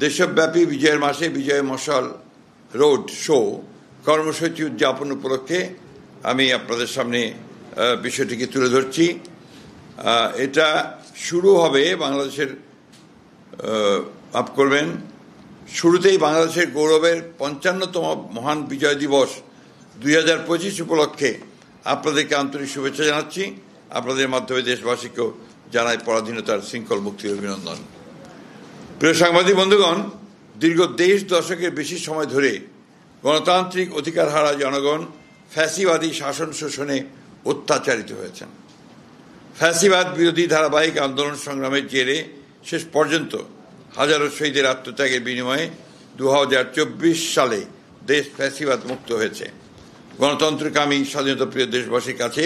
দেশব্যাপী বিজয়ের মাসে বিজয় মশাল রোড শো কর্মসূচি উদযাপন উপলক্ষে আমি আপনাদের সামনে বিষয়টিকে তুলে ধরছি। এটা শুরু হবে বাংলাদেশের মাফ করবেন শুরুতেই বাংলাদেশের গৌরবের ৫৫তম মহান বিজয় দিবস ২০২৫ উপলক্ষে আপনাদেরকে আন্তরিক শুভেচ্ছা জানাচ্ছি। আপনাদের মাধ্যমে দেশবাসীকেও জানাই পরাধীনতার শৃঙ্খল মুক্তির অভিনন্দন। প্রিয় সাংবাদিক বন্ধুগণ, দীর্ঘ ২৩ দশকের বেশি সময় ধরে গণতান্ত্রিক অধিকার হারা জনগণ ফ্যাসিবাদী শাসন শোষণে অত্যাচারিত হয়েছেন। ফ্যাসিবাদ বিরোধী ধারাবাহিক আন্দোলন সংগ্রামের জেরে শেষ পর্যন্ত হাজারো শহীদের আত্মত্যাগের বিনিময়ে ২০২৪ সালে দেশ ফ্যাসিবাদ মুক্ত হয়েছে। গণতন্ত্রকামী স্বাধীনতাপ্রিয় দেশবাসীর কাছে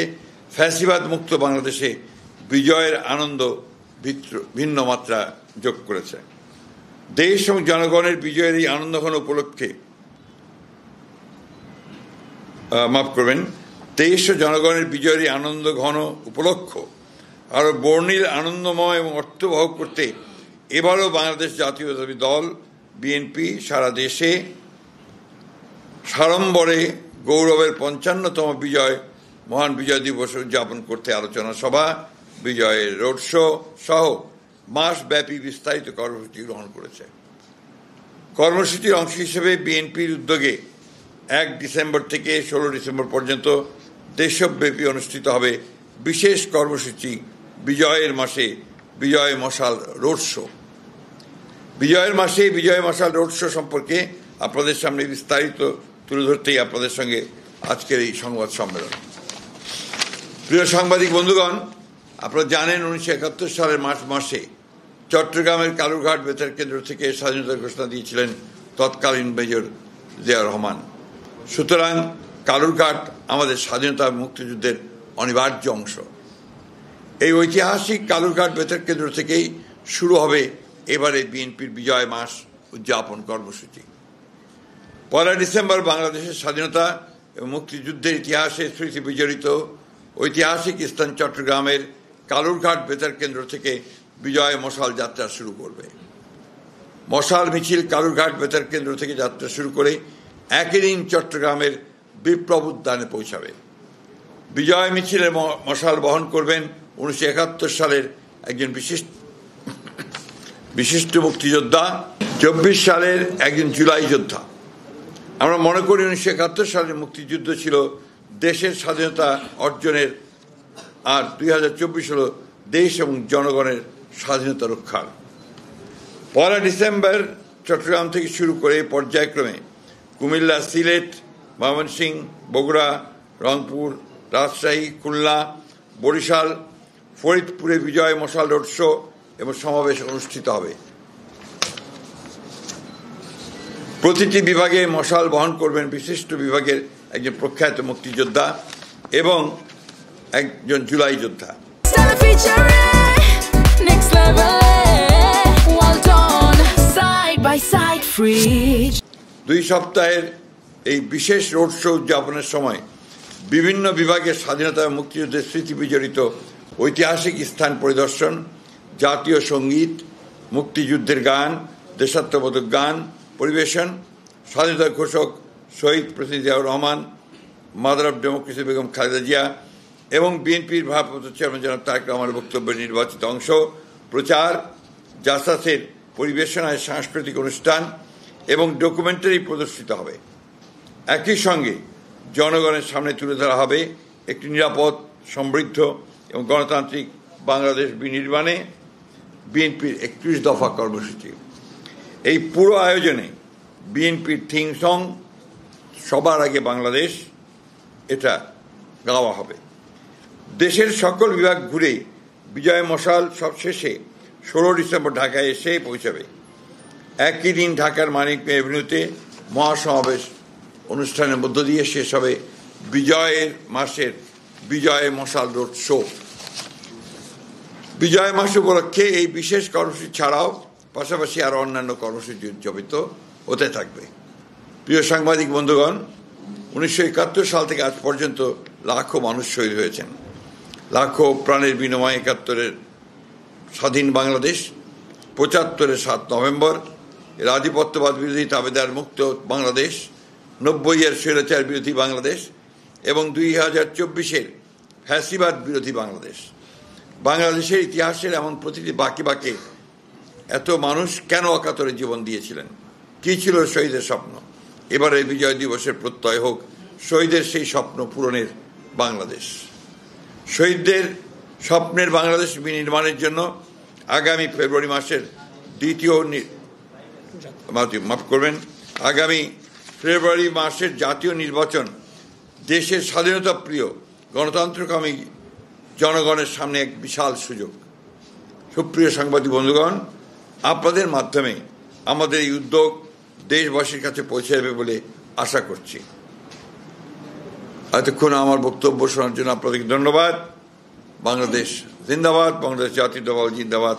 ফ্যাসিবাদ মুক্ত বাংলাদেশে বিজয়ের আনন্দ ভিন্ন মাত্রা যোগ করেছে। দেশ এবং জনগণের বিজয়ের এই আনন্দঘন উপলক্ষে দেশ ও জনগণের বিজয়ের এই আনন্দ ঘন উপলক্ষ আরো বর্ণিল আনন্দময় এবং অর্থবহ করতে এবারও বাংলাদেশ জাতীয়তাবাদী দল বিএনপি সারা দেশে সাড়ম্বরে গৌরবের ৫৫তম মহান বিজয় দিবস উদযাপন করতে আলোচনা সভা, বিজয়ের রোড শো সহ মাসব্যাপী বিস্তারিত কর্মসূচি গ্রহণ করেছে। কর্মসূচির অংশ হিসেবে বিএনপির উদ্যোগে ১ ডিসেম্বর থেকে ১৬ ডিসেম্বর পর্যন্ত দেশব্যাপী অনুষ্ঠিত হবে বিশেষ কর্মসূচি বিজয়ের মাসে বিজয় মশাল রোড শো। বিজয়ের মাসে বিজয় মশাল রোড শো সম্পর্কে আপনাদের সামনে বিস্তারিত তুলে ধরতেই আপনাদের সঙ্গে আজকের এই সংবাদ সম্মেলন। প্রিয় সাংবাদিক বন্ধুগণ, আপনারা জানেন ১৯৭১ সালের মার্চ মাসে চট্টগ্রামের কালুরঘাট বেতার কেন্দ্র থেকে স্বাধীনতার ঘোষণা দিয়েছিলেন তৎকালীন মেজর জিয়াউর রহমান। সুতরাং কালুরঘাট আমাদের স্বাধীনতা মুক্তিযুদ্ধের অনিবার্য অংশ। এই ঐতিহাসিক কালুরঘাট বেতার কেন্দ্র থেকেই শুরু হবে এবারে বিএনপির বিজয় মাস উদযাপন কর্মসূচি। ১ ডিসেম্বর বাংলাদেশের স্বাধীনতা এবং মুক্তিযুদ্ধের ইতিহাসে স্মৃতি বিজড়িত ঐতিহাসিক স্থান চট্টগ্রামের কালুরঘাট বেতার কেন্দ্র থেকে বিজয় মশাল যাত্রা শুরু করবে। মশাল মিছিল কালুরঘাট বেতার কেন্দ্র থেকে যাত্রা শুরু করে একই দিন চট্টগ্রামের বিপ্লব উদ্যানে পৌঁছাবে। বিজয় মিছিলের মশাল বহন করবেন ১৯৭১ সালের একজন বিশিষ্ট মুক্তিযোদ্ধা, ২৪ সালের একজন জুলাই যোদ্ধা। আমরা মনে করি ১৯৭১ সালের মুক্তিযুদ্ধ ছিল দেশের স্বাধীনতা অর্জনের, আর ২০২৪ হল দেশ এবং জনগণের স্বাধীনতা রক্ষার। ১ ডিসেম্বর চট্টগ্রাম থেকে শুরু করে পর্যায়ক্রমে কুমিল্লা, সিলেট, ময়মনসিংহ, বগুড়া, রংপুর, রাজশাহী, খুলনা, বরিশাল, ফরিদপুরে বিজয় মশাল রোড শো এবং সমাবেশ অনুষ্ঠিত হবে। প্রতিটি বিভাগে মশাল বহন করবেন বিশিষ্ট বিভাগের একজন প্রখ্যাত মুক্তিযোদ্ধা এবং একজন জুলাই যোদ্ধা। দুই সপ্তাহের এই বিশেষ রোড শো উদযাপনের সময় বিভিন্ন বিভাগের স্বাধীনতা এবং মুক্তিযুদ্ধের স্মৃতি বিজড়িত ঐতিহাসিক স্থান পরিদর্শন, জাতীয় সঙ্গীত, মুক্তিযুদ্ধের গান, দেশাত্মবোধক গান পরিবেশন, স্বাধীনতা ঘোষক শহীদ president Ziaur Rahman, mother of democracy Begum Khaleda Zia এবং বিএনপির ভারপ্রাপ্ত চেয়ারম্যান জনাব তারেক রহমানের বক্তব্যের নির্বাচিত অংশ, প্রচার, জাসাসের পরিবেশনায় সাংস্কৃতিক অনুষ্ঠান এবং ডকুমেন্টারি প্রদর্শিত হবে। একই সঙ্গে জনগণের সামনে তুলে ধরা হবে একটি নিরাপদ, সমৃদ্ধ এবং গণতান্ত্রিক বাংলাদেশ বিনির্মাণে বিএনপির ৩১ দফা কর্মসূচি। এই পুরো আয়োজনে বিএনপির থিম সং সবার আগে বাংলাদেশ, এটা গাওয়া হবে। দেশের সকল বিভাগ ঘুরে বিজয় মশাল সবশেষে ১৬ ডিসেম্বর ঢাকায় এসে পৌঁছাবে। একই দিন ঢাকার মানিক মেয়ে এভিনিউতে মহাসমাবেশ অনুষ্ঠানের মধ্য দিয়ে শেষ হবে বিজয়ের মাসের বিজয় মশাল রোড শো। বিজয় মাস উপলক্ষে এই বিশেষ কর্মসূচি ছাড়াও পাশাপাশি আরও অন্যান্য কর্মসূচি উদযাপিত হতে থাকবে। প্রিয় সাংবাদিক বন্ধুগণ, ১৯৭১ সাল থেকে আজ পর্যন্ত লাখো মানুষ শহীদ হয়েছেন। লাখো প্রাণের বিনিময়ে ৭১-এর স্বাধীন বাংলাদেশ, ৭৫-এর ৭ নভেম্বর, এর আধিপত্যবাদ বিরোধী তাবেদার মুক্ত বাংলাদেশ, 90-এর স্বৈরাচার বিরোধী বাংলাদেশ এবং 2024-এর ফ্যাসিবাদ বিরোধী বাংলাদেশ। বাংলাদেশের ইতিহাসের এমন প্রতিটি বাঁকে বাঁকে এত মানুষ কেন অকাতরে জীবন দিয়েছিলেন? কি ছিল শহীদের স্বপ্ন? এবারে বিজয় দিবসের প্রত্যয় হোক শহীদের সেই স্বপ্ন পূরণের বাংলাদেশ। শহীদদের স্বপ্নের বাংলাদেশ বিনির্মাণের জন্য আগামী ফেব্রুয়ারি মাসের আগামী ফেব্রুয়ারি মাসের জাতীয় নির্বাচন দেশের স্বাধীনতা প্রিয় গণতন্ত্রকামী জনগণের সামনে এক বিশাল সুযোগ। সুপ্রিয় সাংবাদিক বন্ধুগণ, আপনাদের মাধ্যমে আমাদের এই উদ্যোগ দেশবাসীর কাছে পৌঁছে যাবে বলে আশা করছি। এতক্ষণ আমার বক্তব্য শোনার জন্য আপনাদেরকে ধন্যবাদ। বাংলাদেশ জিন্দাবাদ, বাংলাদেশ জাতীয়তাবাদী জিন্দাবাদ।